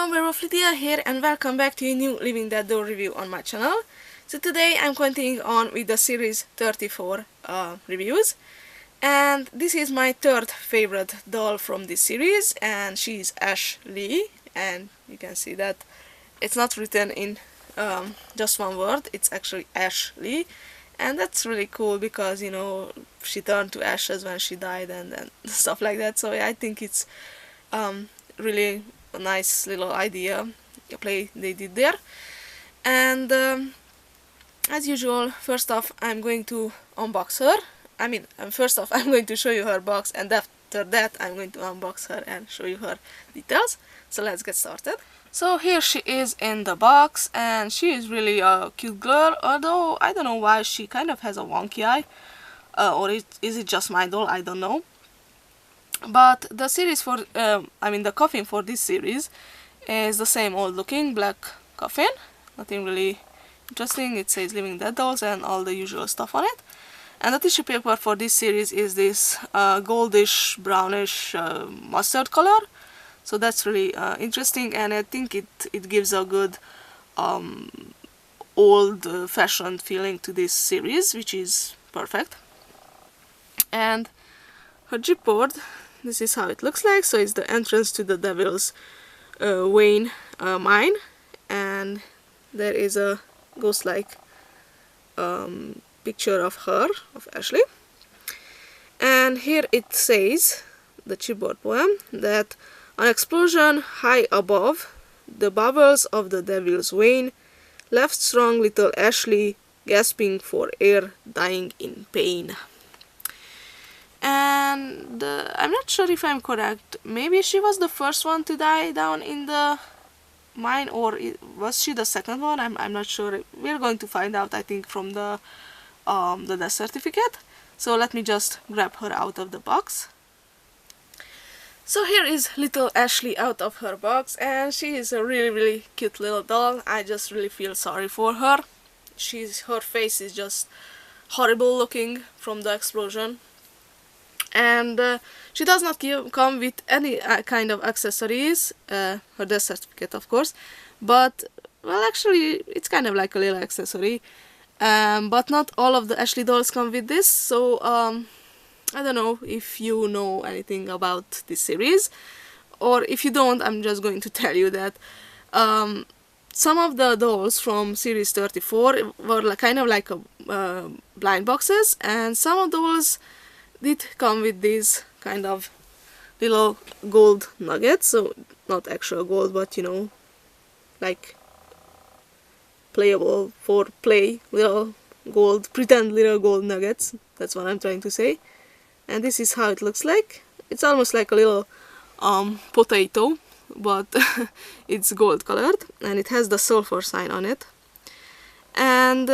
everyone, WerewolfLydia here and welcome back to a new Living Dead doll review on my channel. So today I'm continuing on with the series 34 reviews, and this is my third favorite doll from this series, and she's Ashley, and you can see that it's not written in just one word, it's actually Ashley, and that's really cool because, you know, she turned to ashes when she died and stuff like that. So I think it's really a nice little idea play they did there. And as usual, first off I'm going to unbox her. First off I'm going to show you her box, and after that I'm going to unbox her and show you her details. So let's get started. So here she is in the box, and she is really a cute girl, although I don't know why she kind of has a wonky eye, or is it just my doll, I don't know. But the series for, the coffin for this series is the same old looking black coffin. Nothing really interesting. It says Living Dead Dolls and all the usual stuff on it. And the tissue paper for this series is this goldish, brownish mustard color. So that's really interesting, and I think it gives a good old-fashioned feeling to this series, which is perfect. And her chipboard, this is how it looks like. So it's the entrance to the Devil's Wayne mine, and there is a ghost-like picture of her, of Ashley. And here it says, the chipboard poem, that an explosion high above, the bubbles of the Devil's Wayne left strong little Ashley gasping for air, dying in pain. And I'm not sure if I'm correct, maybe she was the first one to die down in the mine, or was she the second one? I'm not sure. We're going to find out, I think, from the death certificate. So let me just grab her out of the box. So here is little Ashley out of her box, and she is a really cute little doll. I just really feel sorry for her. Her face is just horrible looking from the explosion. And she does not come with any kind of accessories, her death certificate of course, but, well, actually it's kind of like a little accessory, but not all of the Ashley dolls come with this. So I don't know if you know anything about this series, or if you don't, I'm just going to tell you that some of the dolls from series 34 were kind of like blind boxes, and some of those did come with these kind of little gold nuggets. So not actual gold, but, you know, like playable for play little gold, pretend little gold nuggets. That's what I'm trying to say. And this is how it looks like. It's almost like a little potato, but it's gold colored, and it has the sulfur sign on it. And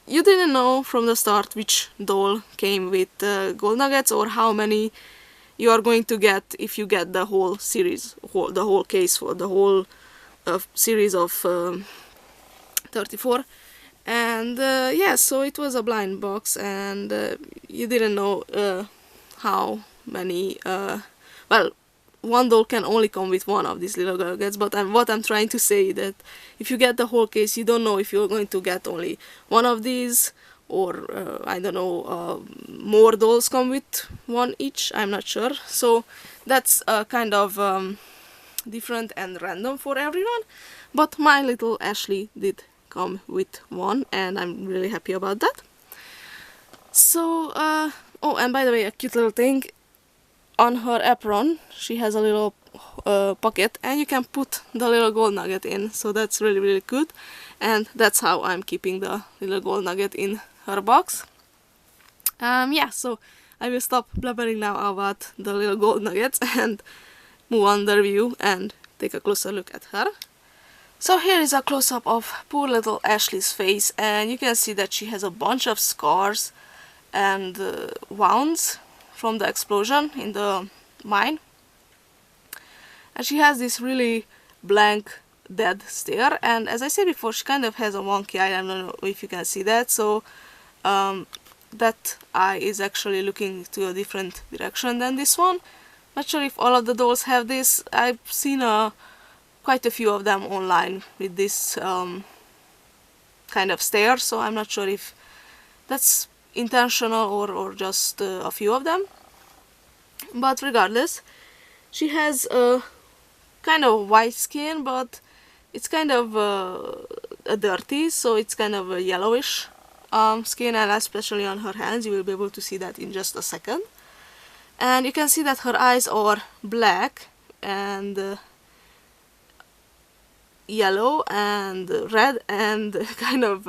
you didn't know from the start which doll came with gold nuggets, or how many you are going to get if you get the whole series, the whole case for the whole series of 34. And yeah, so it was a blind box, and you didn't know how many, well, one doll can only come with one of these little nuggets, but what I'm trying to say that if you get the whole case, you don't know if you're going to get only one of these, or I don't know, more dolls come with one each, I'm not sure. So that's kind of different and random for everyone, but my little Ashley did come with one, and I'm really happy about that. So oh, and by the way, a cute little thing, on her apron she has a little pocket, and you can put the little gold nugget in, so that's really good. And that's how I'm keeping the little gold nugget in her box. Yeah, so I will stop blabbering now about the little gold nuggets and move on the review and take a closer look at her. So here is a close-up of poor little Ashley's face, and you can see that she has a bunch of scars and wounds from the explosion in the mine, and she has this really blank dead stare. And as I said before, she kind of has a wonky eye. I don't know if you can see that. So that eye is actually looking to a different direction than this one. Not sure if all of the dolls have this. I've seen a quite a few of them online with this kind of stare, so I'm not sure if that's intentional or just a few of them. But regardless, she has a kind of white skin, but it's kind of dirty, so it's kind of a yellowish skin, and especially on her hands. You will be able to see that in just a second. And you can see that her eyes are black and yellow and red and kind of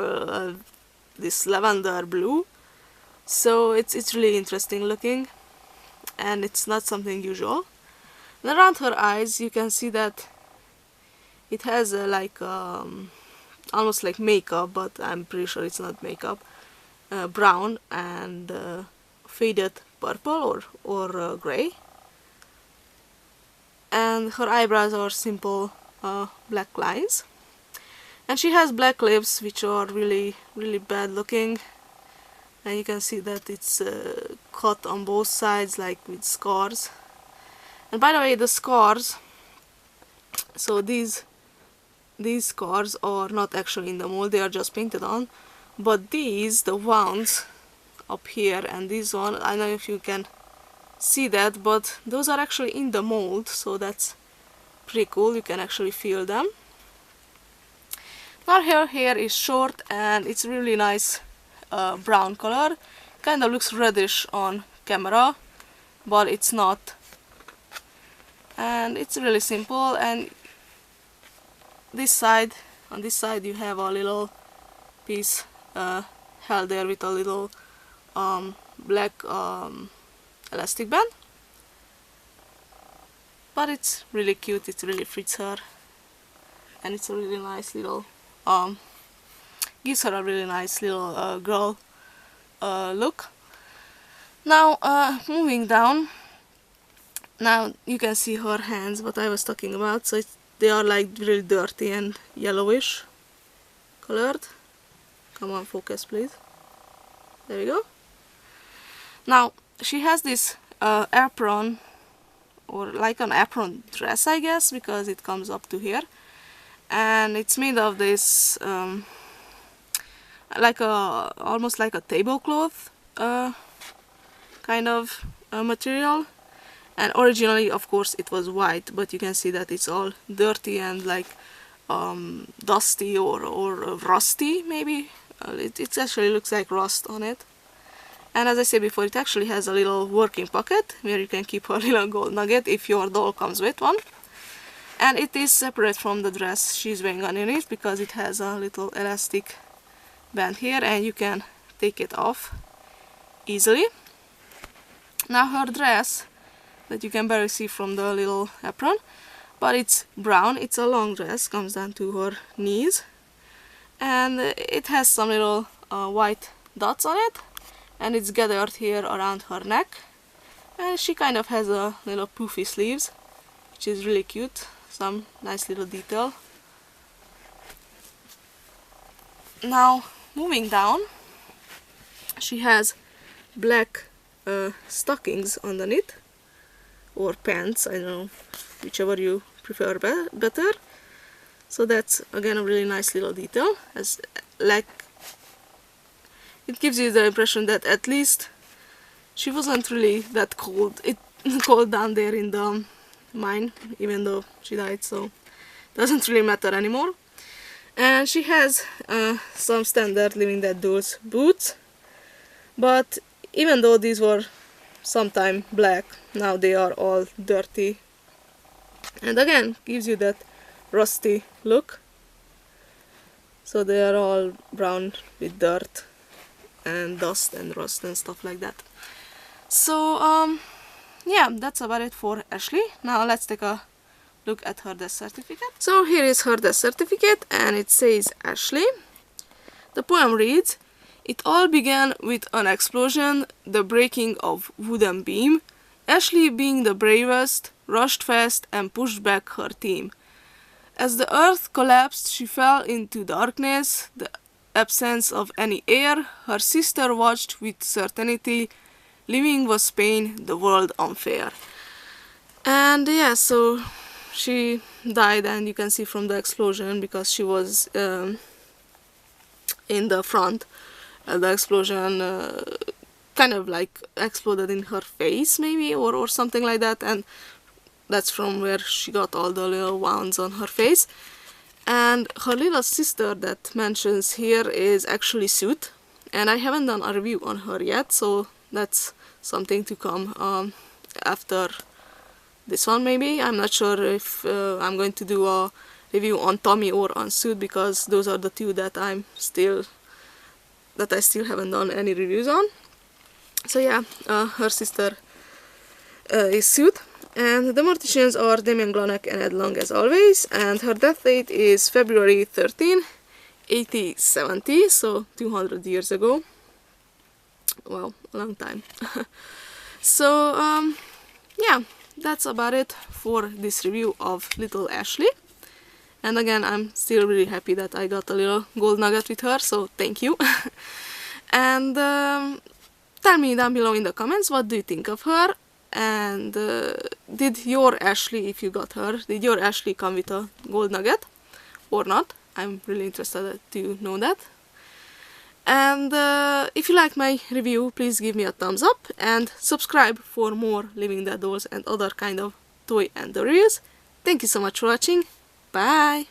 this lavender blue. So it's really interesting looking, and it's not something usual. And around her eyes you can see that it has like almost like makeup, but I'm pretty sure it's not makeup, brown and faded purple or grey. And her eyebrows are simple black lines, and she has black lips which are really bad looking, and you can see that it's cut on both sides like with scars. And by the way, the scars, so these scars are not actually in the mold, they are just painted on, but these, the ones up here and this one, I don't know if you can see that, but those are actually in the mold, so that's pretty cool. You can actually feel them. Now her hair is short and it's really nice brown color. Kind of looks reddish on camera, but it's not. And it's really simple. And this side, on this side, you have a little piece held there with a little black elastic band. But it's really cute. It really fits her, and it's a really nice little gives her a really nice little girl look. Now moving down, now you can see her hands, what I was talking about. So they are like really dirty and yellowish colored. Come on, focus please. There we go. Now she has this apron, or like an apron dress, I guess, because it comes up to here, and it's made of this like a almost like a tablecloth kind of material. And originally, of course, it was white, but you can see that it's all dirty and like dusty or rusty, maybe. It actually looks like rust on it. And as I said before, it actually has a little working pocket where you can keep a little gold nugget if your doll comes with one. And it is separate from the dress she's wearing underneath, because it has a little elastic band here and you can take it off easily. Now her dress, that you can barely see from the little apron, but it's brown, it's a long dress, comes down to her knees, and it has some little white dots on it, and it's gathered here around her neck, and she kind of has a little poofy sleeves, which is really cute, some nice little detail. Now moving down, she has black stockings underneath, or pants, I don't know, whichever you prefer better. So that's again a really nice little detail, as like it gives you the impression that at least she wasn't really that cold. It cold down there in the mine, even though she died, so it doesn't really matter anymore. And she has some standard Living Dead Dolls boots, but even though these were sometime black, now they are all dirty, and again gives you that rusty look. So they are all brown with dirt and dust and rust and stuff like that. So yeah, that's about it for Ashley. Now let's take a look at her death certificate. So here is her death certificate, and it says Ashley. The poem reads: "It all began with an explosion, the breaking of wooden beam. Ashley, being the bravest, rushed fast and pushed back her team. As the earth collapsed, she fell into darkness, the absence of any air. Her sister watched with certainty. Living was pain, the world unfair." And yeah, so she died, and you can see from the explosion, because she was in the front, the explosion kind of like exploded in her face maybe, or something like that, and that's from where she got all the little wounds on her face. And her little sister that mentions here is actually Suit, and I haven't done a review on her yet, so that's something to come after this one maybe. I'm not sure if I'm going to do a review on Tommy or on Suit, because those are the two that I still haven't done any reviews on. So yeah, her sister is Suit. And the morticians are Damien Glanek and Ed Long as always, and her death date is February 13, 1870, so 200 years ago. Wow, a long time. So, yeah, that's about it for this review of Little Ashley. And again, I'm still really happy that I got a little gold nugget with her, so thank you. And tell me down below in the comments, what do you think of her? And did your Ashley, if you got her, did your Ashley come with a gold nugget or not? I'm really interested to know that. And if you like my review, please give me a thumbs up and subscribe for more Living Dead dolls and other kind of toy and reviews. Thank you so much for watching. Bye!